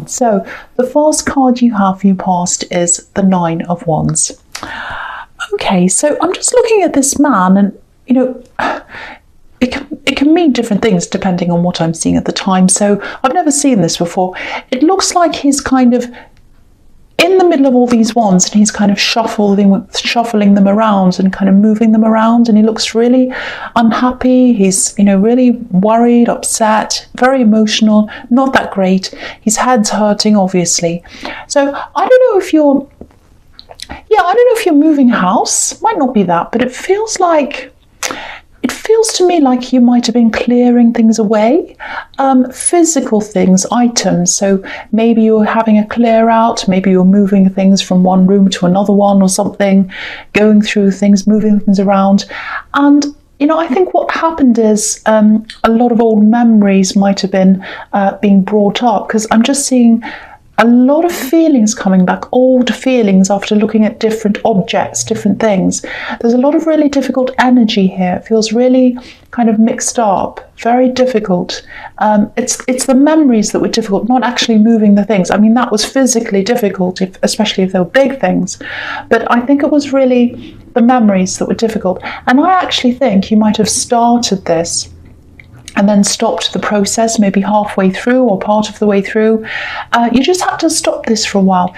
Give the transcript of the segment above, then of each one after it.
So the first card you have for your past is the Nine of Wands. Okay, so I'm just looking at this man, and you know, it can mean different things depending on what I'm seeing at the time. So I've never seen this before. It looks like he's kind of in the middle of all these wands, and he's kind of shuffling them around and kind of moving them around, and he looks really unhappy. He's, you know, really worried, upset, very emotional, not that great. His head's hurting, obviously. So I don't know if you're moving house. Might not be that, but it feels to me like you might have been clearing things away, physical things, items. So maybe you're having a clear out, maybe you're moving things from one room to another one or something, going through things, moving things around. And you know, I think what happened is a lot of old memories might have been being brought up, because I'm just seeing a lot of feelings coming back, old feelings after looking at different objects, different things. There's a lot of really difficult energy here. It feels really kind of mixed up, very difficult. It's the memories that were difficult, not actually moving the things. I mean, that was physically difficult, especially if they were big things. But I think it was really the memories that were difficult. And I actually think you might have started this and then stopped the process, maybe halfway through or part of the way through. You just had to stop this for a while,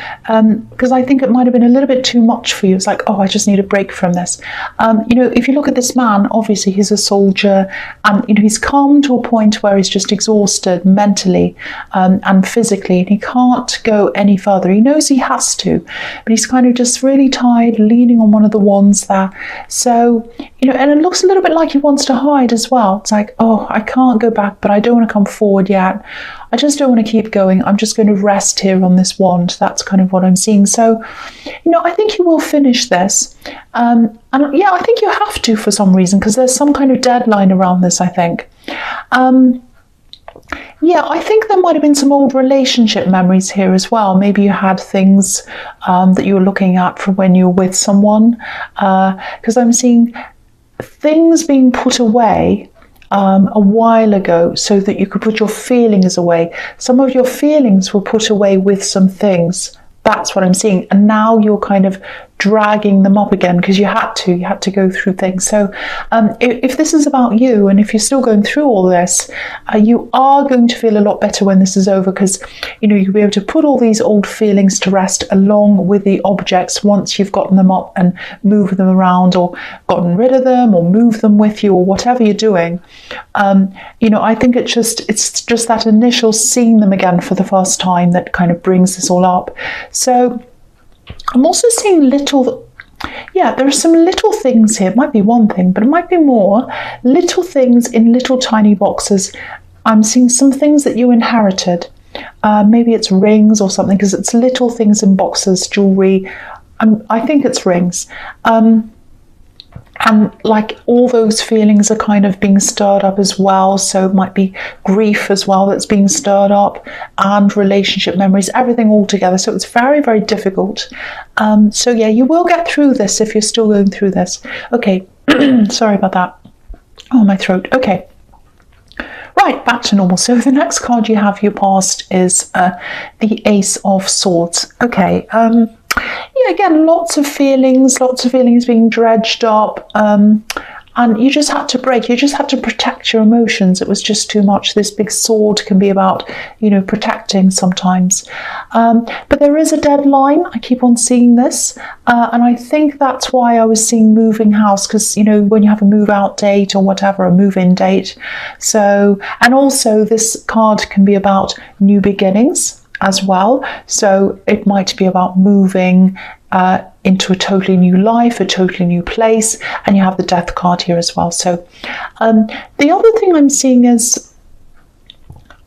because I think it might have been a little bit too much for you. It's like, oh, I just need a break from this. You know, if you look at this man, obviously he's a soldier, and you know, he's come to a point where he's just exhausted mentally and physically, and he can't go any further. He knows he has to, but he's kind of just really tired, leaning on one of the wands there. So, you know, and it looks a little bit like he wants to hide as well. It's like, oh, I can't go back, but I don't want to come forward yet. I just don't want to keep going. I'm just going to rest here on this wand. That's kind of what I'm seeing. So, you know, I think you will finish this. And yeah, I think you have to for some reason, because there's some kind of deadline around this, I think. Yeah, I think there might have been some old relationship memories here as well. Maybe you had things that you were looking at from when you were with someone, because I'm seeing things being put away a while ago so that you could put your feelings away. Some of your feelings were put away with some things. That's what I'm seeing. And now you're kind of dragging them up again because you had to go through things. So if this is about you, and if you're still going through all this, you are going to feel a lot better when this is over, because you know, you'll be able to put all these old feelings to rest along with the objects once you've gotten them up and moved them around, or gotten rid of them, or moved them with you, or whatever you're doing. You know, I think it's just that initial seeing them again for the first time that kind of brings this all up. So I'm also seeing there are some little things here. It might be one thing, but it might be more. Little things in little tiny boxes. I'm seeing some things that you inherited. Maybe it's rings or something, because it's little things in boxes, jewelry. I think it's rings. And like all those feelings are kind of being stirred up as well. So it might be grief as well that's being stirred up, and relationship memories, everything all together. So it's very, very difficult. So yeah, you will get through this if you're still going through this. Okay, sorry about that. Oh, my throat. Okay. Right, back to normal. So the next card you have for your past is the Ace of Swords. Okay. Yeah, again, lots of feelings being dredged up, and you just had to break. You just had to protect your emotions. It was just too much. This big sword can be about, you know, protecting sometimes. But there is a deadline. I keep on seeing this, and I think that's why I was seeing moving house, because, you know, when you have a move out date or whatever, a move in date. So, and also this card can be about new beginnings as well. So it might be about moving into a totally new life, a totally new place, and you have the Death card here as well. So the other thing I'm seeing is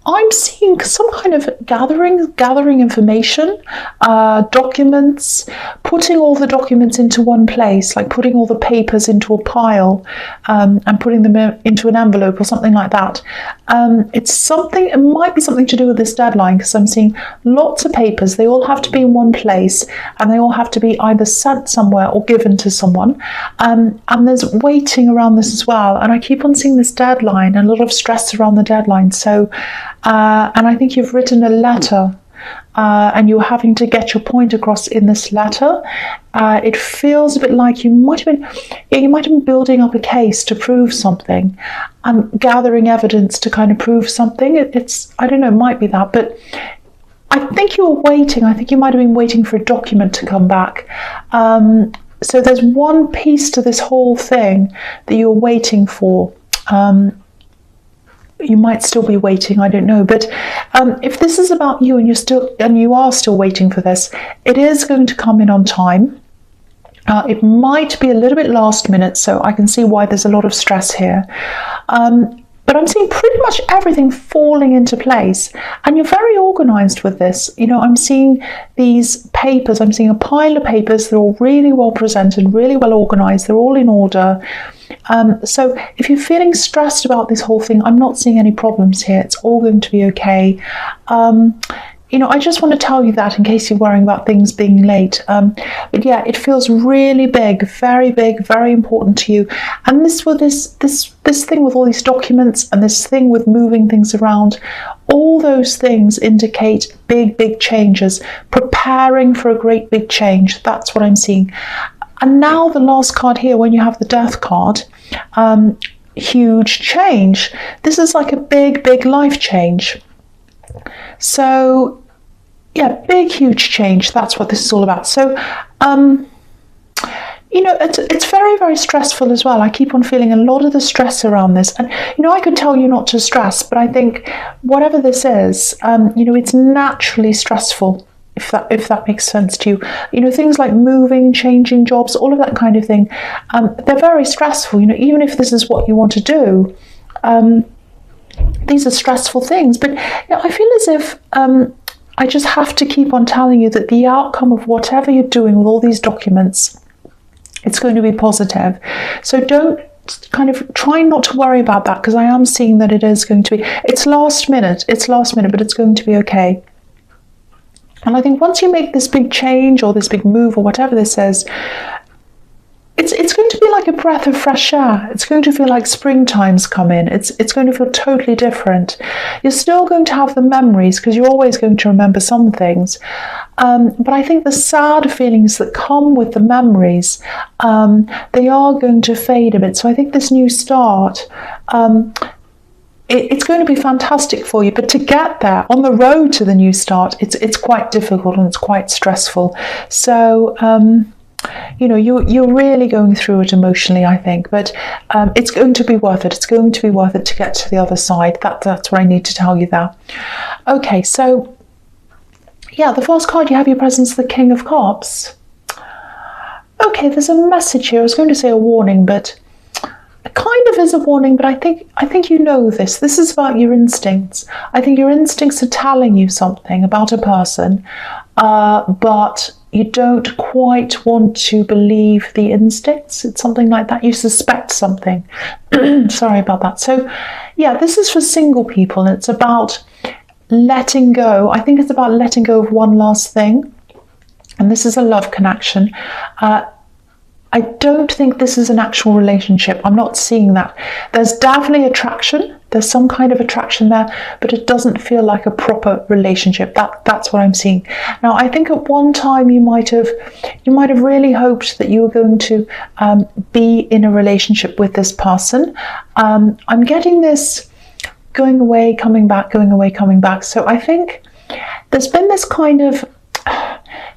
I'm seeing some kind of gathering information, documents, putting all the documents into one place, like putting all the papers into a pile, and putting them into an envelope or something like that. It might be something to do with this deadline, because I'm seeing lots of papers. They all have to be in one place, and they all have to be either sent somewhere or given to someone. And there's waiting around this as well. And I keep on seeing this deadline and a lot of stress around the deadline. So, and I think you've written a letter and you're having to get your point across in this letter. It feels a bit like you might have been building up a case to prove something and gathering evidence to kind of prove something. I don't know, it might be that, but I think you were waiting. I think you might have been waiting for a document to come back. So there's one piece to this whole thing that you're waiting for. You might still be waiting, I don't know. But if this is about you and you are still waiting for this, it is going to come in on time. It might be a little bit last minute, so I can see why there's a lot of stress here. But I'm seeing pretty much everything falling into place, and you're very organized with this. I'm seeing these papers, I'm seeing a pile of papers. They're all really well presented, really well organized, they're all in order. So if you're feeling stressed about this whole thing, I'm not seeing any problems here. It's all going to be okay. I just want to tell you that in case you're worrying about things being late. But yeah, it feels really big, very important to you. And this thing with all these documents and this thing with moving things around, all those things indicate big changes, preparing for a great big change. That's what I'm seeing. And now the last card here, when you have the Death card, huge change. This is like a big life change. So yeah, big, huge change. That's what this is all about. So, it's very stressful as well. I keep on feeling a lot of the stress around this. And, I could tell you not to stress, but I think whatever this is, it's naturally stressful, if that makes sense to you. Things like moving, changing jobs, all of that kind of thing, they're very stressful. Even if this is what you want to do, these are stressful things. But I feel as if I just have to keep on telling you that the outcome of whatever you're doing with all these documents, it's going to be positive. So don't kind of try not to worry about that, because I am seeing that it is going to be. It's last minute, but it's going to be okay. And I think once you make this big change or this big move or whatever this is, it's going to be like a breath of fresh air. It's going to feel like springtime's come in. It's going to feel totally different. You're still going to have the memories, because you're always going to remember some things. But I think the sad feelings that come with the memories, they are going to fade a bit. So I think this new start, it's going to be fantastic for you. But to get there, on the road to the new start, it's quite difficult and it's quite stressful. So you're really going through it emotionally, I think, but it's going to be worth it. It's going to be worth it to get to the other side. That's what I need to tell you there. Okay, so yeah, the first card you have, your presence, the King of Cups. Okay, there's a message here. I was going to say a warning, but it kind of is a warning, but I think you know this. This is about your instincts. I think your instincts are telling you something about a person, but you don't quite want to believe the instincts. It's something like that. You suspect something. Sorry about that. So yeah, this is for single people, and it's about letting go. I think it's about letting go of one last thing. And this is a love connection. I don't think this is an actual relationship. I'm not seeing that. There's definitely attraction. There's some kind of attraction there, but it doesn't feel like a proper relationship. That's what I'm seeing. Now, I think at one time you might have really hoped that you were going to be in a relationship with this person. I'm getting this going away, coming back, going away, coming back. So I think there's been this kind of,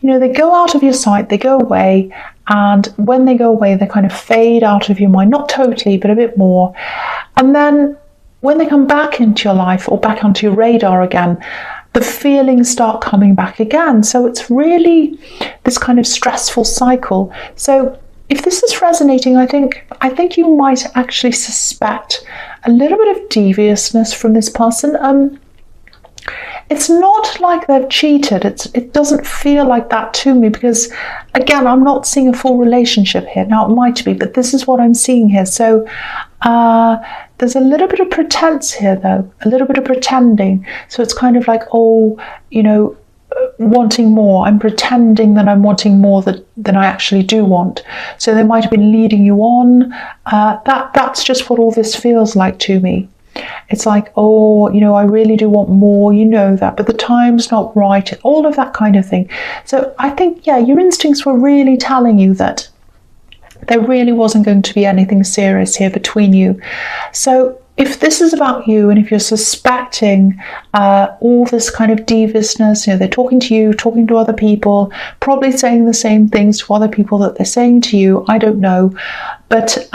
they go out of your sight, they go away, and when they go away, they kind of fade out of your mind, not totally, but a bit more. And then when they come back into your life or back onto your radar again, the feelings start coming back again. So it's really this kind of stressful cycle. So if this is resonating, I think you might actually suspect a little bit of deviousness from this person. It's not like they've cheated. It doesn't feel like that to me, because again, I'm not seeing a full relationship here. Now it might be, but this is what I'm seeing here. So there's a little bit of pretense here, though, a little bit of pretending. So it's kind of like, wanting more. I'm pretending that I'm wanting more than I actually do want. So they might have been leading you on. That's just what all this feels like to me. It's like, oh, I really do want more, that, but the time's not right, all of that kind of thing. So I think, yeah, your instincts were really telling you that there really wasn't going to be anything serious here between you. So if this is about you, and if you're suspecting all this kind of deviousness, they're talking to you, talking to other people, probably saying the same things to other people that they're saying to you, I don't know. But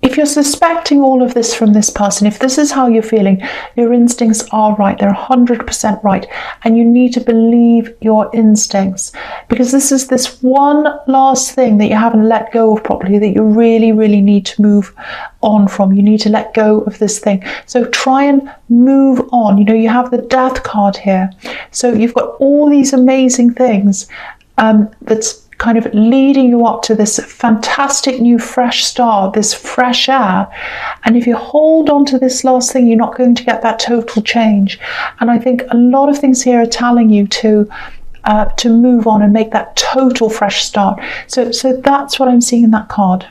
if you're suspecting all of this from this person, if this is how you're feeling, your instincts are right. They're 100% right. And you need to believe your instincts, because this is this one last thing that you haven't let go of properly, that you really, really need to move on from. You need to let go of this thing. So try and move on. You have the Death card here. So you've got all these amazing things that's kind of leading you up to this fantastic new fresh start, this fresh air. And if you hold on to this last thing, you're not going to get that total change. And I think a lot of things here are telling you to move on and make that total fresh start. So that's what I'm seeing in that card.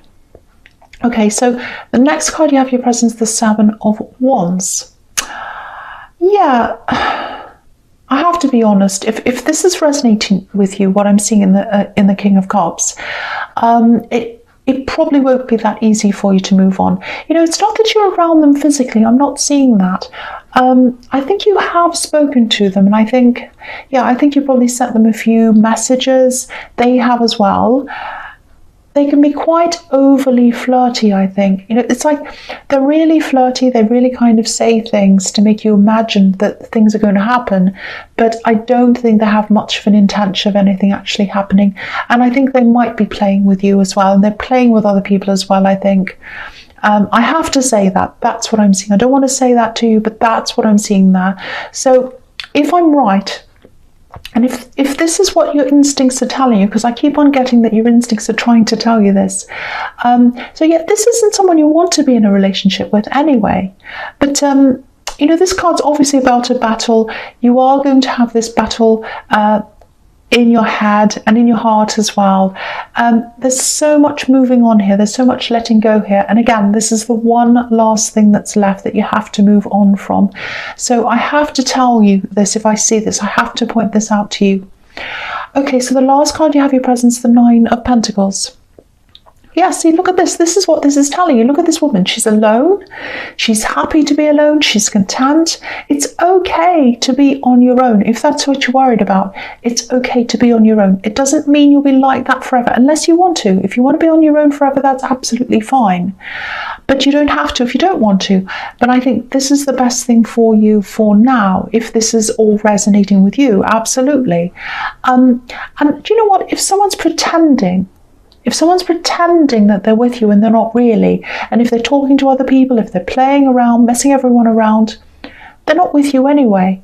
Okay, so the next card you have your presence, the Seven of Wands. Yeah, I have to be honest, if this is resonating with you, what I'm seeing in the King of Cups, it probably won't be that easy for you to move on. It's not that you're around them physically. I'm not seeing that. I think you have spoken to them, and I think you probably sent them a few messages. They have as well. They can be quite overly flirty, I think. It's like they're really flirty. They really kind of say things to make you imagine that things are going to happen. But I don't think they have much of an intention of anything actually happening. And I think they might be playing with you as well. And they're playing with other people as well, I think. I have to say that. That's what I'm seeing. I don't want to say that to you, but that's what I'm seeing there. So if I'm right, and if this is what your instincts are telling you, because I keep on getting that your instincts are trying to tell you this. So yeah, this isn't someone you want to be in a relationship with anyway. But, this card's obviously about a battle. You are going to have this battle in your head and in your heart as well. There's so much moving on here. There's so much letting go here. And again, this is the one last thing that's left that you have to move on from. So I have to tell you this. If I see this, I have to point this out to you. Okay, so the last card you have your presence, the Nine of Pentacles. Yeah, see, look at this. This is what this is telling you. Look at this woman. She's alone. She's happy to be alone. She's content. It's okay to be on your own. If that's what you're worried about, it's okay to be on your own. It doesn't mean you'll be like that forever, unless you want to. If you want to be on your own forever, that's absolutely fine. But you don't have to if you don't want to. But I think this is the best thing for you for now, if this is all resonating with you. Absolutely. And do you know what? If someone's pretending that they're with you and they're not really, and if they're talking to other people, if they're playing around, messing everyone around, they're not with you anyway.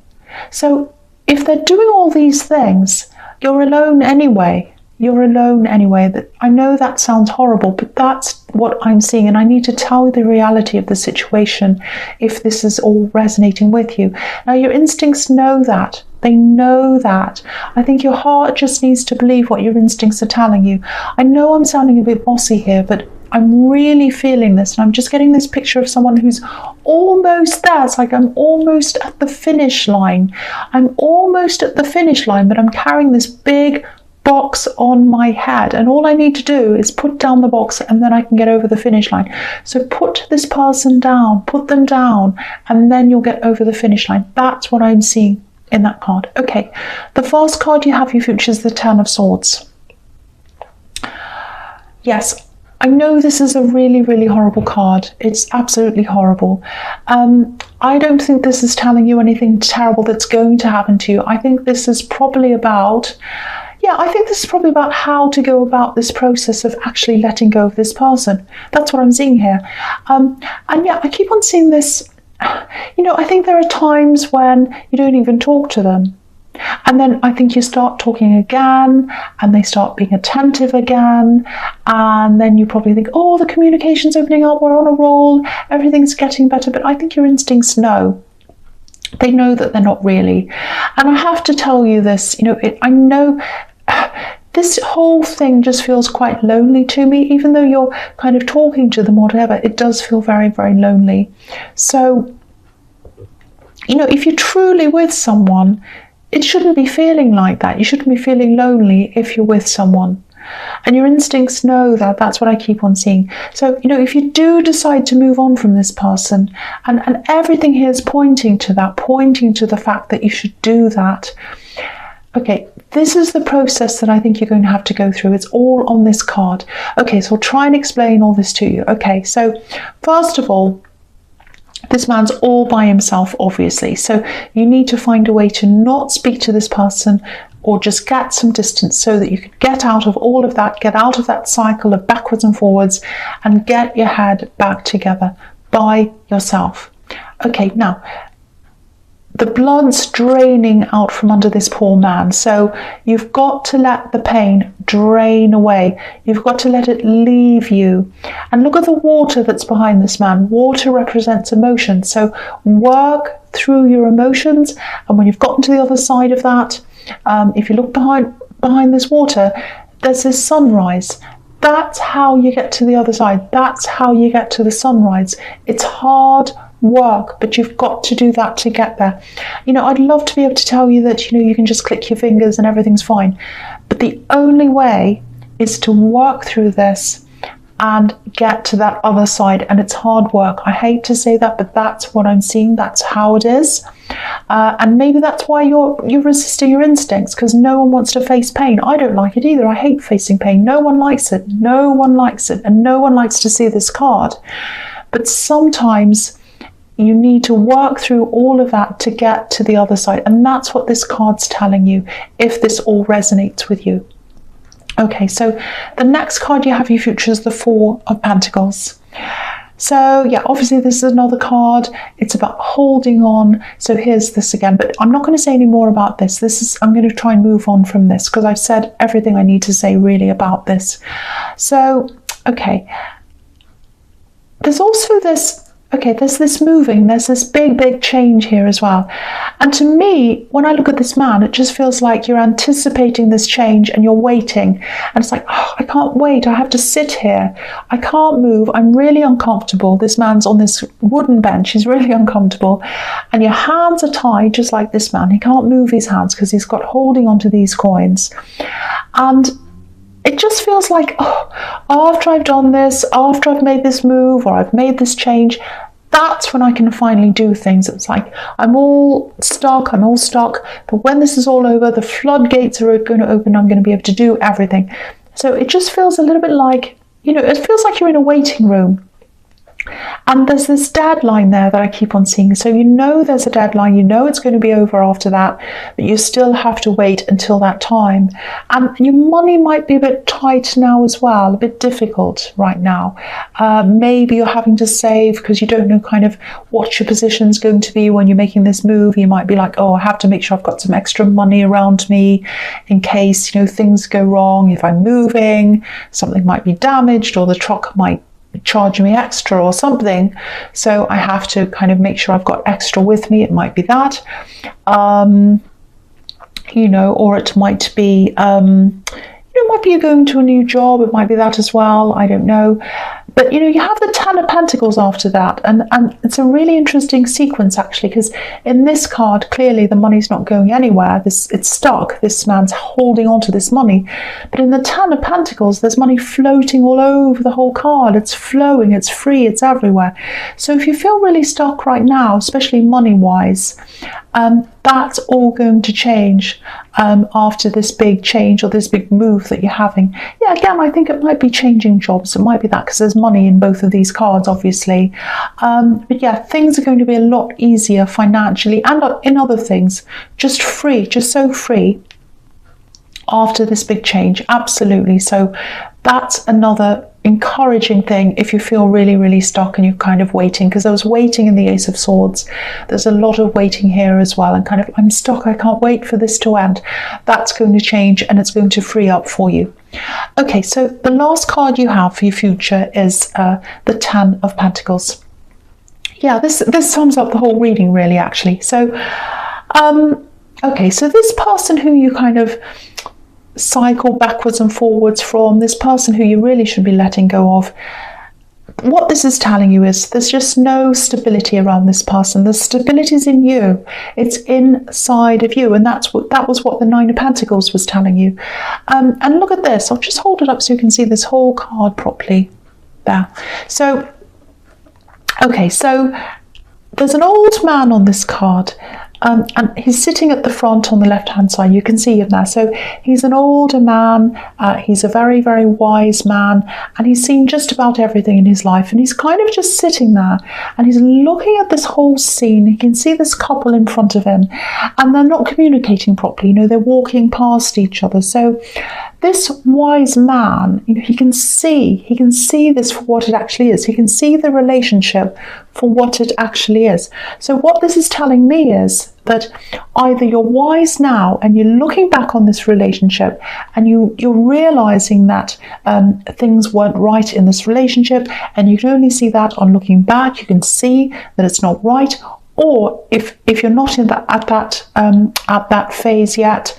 So if they're doing all these things, you're alone anyway. You're alone anyway. I know that sounds horrible, but that's what I'm seeing, and I need to tell you the reality of the situation if this is all resonating with you. Now, your instincts know that. They know that. I think your heart just needs to believe what your instincts are telling you. I know I'm sounding a bit bossy here, but I'm really feeling this, and I'm just getting this picture of someone who's almost there. It's like I'm almost at the finish line. I'm almost at the finish line, but I'm carrying this big box on my head, and all I need to do is put down the box, and then I can get over the finish line. So put this person down, put them down, and then you'll get over the finish line. That's what I'm seeing in that card. Okay, the first card you have, you future, is the Ten of Swords. Yes, I know this is a really, really horrible card. It's absolutely horrible. I don't think this is telling you anything terrible that's going to happen to you. I think this is probably about how to go about this process of actually letting go of this person. That's what I'm seeing here. And yeah, I keep on seeing this. I think there are times when you don't even talk to them. And then I think you start talking again, and they start being attentive again. And then you probably think, oh, the communication's opening up, we're on a roll, everything's getting better. But I think your instincts know. They know that they're not really. And I have to tell you this, I know this whole thing just feels quite lonely to me. Even though you're kind of talking to them or whatever, it does feel very, very lonely. So, you know, if you're truly with someone, it shouldn't be feeling like that. You shouldn't be feeling lonely if you're with someone. And your instincts know that. That's what I keep on seeing. So, you know, if you do decide to move on from this person, and everything here is pointing to that, pointing to the fact that you should do that. Okay, this is the process that I think you're going to have to go through. It's all on this card. Okay, so I'll try and explain all this to you. Okay, so first of all, this man's all by himself, obviously. So you need to find a way to not speak to this person, or just get some distance so that you can get out of all of that, get out of that cycle of backwards and forwards, and get your head back together by yourself. Okay, now, the blood's draining out from under this poor man, so you've got to let the pain drain away. You've got to let it leave you. And look at the water that's behind this man. Water represents emotion, so work through your emotions, and when you've gotten to the other side of that, if you look behind this water, there's this sunrise. That's how you get to the other side. That's how you get to the sunrise. It's hard work, but you've got to do that to get there. You know, I'd love to be able to tell you that, you know, you can just click your fingers and everything's fine. But the only way is to work through this and get to that other side. And it's hard work. I hate to say that, but that's what I'm seeing. That's how it is. And maybe that's why you're resisting your instincts, because no one wants to face pain. I don't like it either. I hate facing pain. No one likes it. No one likes it. And no one likes to see this card. But sometimes you need to work through all of that to get to the other side. And that's what this card's telling you, if this all resonates with you. Okay, so the next card you have for your future is the Four of Pentacles. So yeah, obviously this is another card. It's about holding on. So here's this again, but I'm not going to say any more about this. I'm going to try and move on from this because I've said everything I need to say really about this. So, okay. There's also this, there's this moving, there's this big change here as well. And to me, when I look at this man, it just feels like you're anticipating this change and you're waiting. And it's like, oh, I can't wait. I have to sit here. I can't move. I'm really uncomfortable. This man's on this wooden bench. He's really uncomfortable. And your hands are tied just like this man. He can't move his hands because he's got holding onto these coins. And it just feels like, oh, after I've done this, after I've made this move or I've made this change, that's when I can finally do things. It's like I'm all stuck, but when this is all over, the floodgates are going to open, I'm going to be able to do everything. So it just feels a little bit like, you know, it feels like you're in a waiting room. And there's this deadline there that I keep on seeing. So you know there's a deadline, you know it's going to be over after that, but you still have to wait until that time. And your money might be a bit tight now as well, a bit difficult right now. Maybe you're having to save because you don't know kind of what your position's going to be when you're making this move. You might be like, oh, I have to make sure I've got some extra money around me in case, you know, things go wrong. If I'm moving, something might be damaged or the truck might charge me extra or something, so I have to kind of make sure I've got extra with me. It might be that, you know, or it might be, it might be you're going to a new job. It might be that as well. I don't know. But, you know, you have the Ten of Pentacles after that. And it's a really interesting sequence, actually, because in this card, clearly the money's not going anywhere. It's stuck. This man's holding on to this money. But in the Ten of Pentacles, there's money floating all over the whole card. It's flowing. It's free. It's everywhere. So if you feel really stuck right now, especially money-wise, that's all going to change after this big change or this big move that you're having. Yeah, again, I think it might be changing jobs. It might be that because there's money in both of these cards, obviously. But yeah, things are going to be a lot easier financially and in other things. Just free, just so free after this big change. Absolutely. So that's another encouraging thing if you feel really stuck and you're kind of waiting, because there was waiting in the Ace of Swords. There's a lot of waiting here as well, and kind of I'm stuck, I can't wait for this to end. That's going to change and it's going to free up for you. Okay, so the last card you have for your future is the Ten of Pentacles. Yeah, this sums up the whole reading really, actually. So okay, so this person who you kind of cycle backwards and forwards from this person who you really should be letting go of. What this is telling you is there's just no stability around this person. The stability is in you. It's inside of you, and that was what the Nine of Pentacles was telling you. And look at this. I'll just hold it up so you can see this whole card properly. There. So, okay, so there's an old man on this card. And he's sitting at the front on the left-hand side. You can see him there. So he's an older man. He's a very, very wise man. And he's seen just about everything in his life. And he's kind of just sitting there. And he's looking at this whole scene. He can see this couple in front of him. And they're not communicating properly. You know, they're walking past each other. So this wise man, you know, he can see this for what it actually is. He can see the relationship for what it actually is. So what this is telling me is that either you're wise now and you're looking back on this relationship and you're realizing that things weren't right in this relationship, and you can only see that on looking back. You can see that it's not right. Or if you're not in that at that phase yet,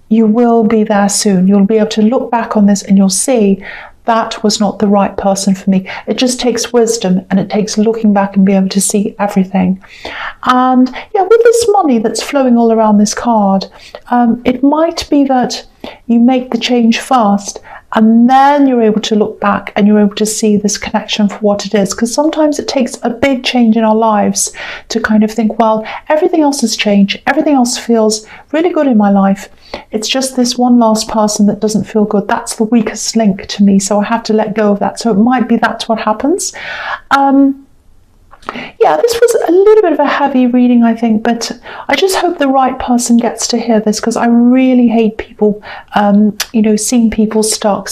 you will be there soon. You'll be able to look back on this and you'll see that was not the right person for me. It just takes wisdom, and it takes looking back and being able to see everything. And yeah, with this money that's flowing all around this card, it might be that you make the change first, and then you're able to look back and you're able to see this connection for what it is. Because sometimes it takes a big change in our lives to kind of think, well, everything else has changed. Everything else feels really good in my life. It's just this one last person that doesn't feel good. That's the weakest link to me. So I have to let go of that. So it might be that's what happens. Yeah, this was a little bit of a heavy reading, I think, but I just hope the right person gets to hear this, because I really hate people, you know, seeing people stuck.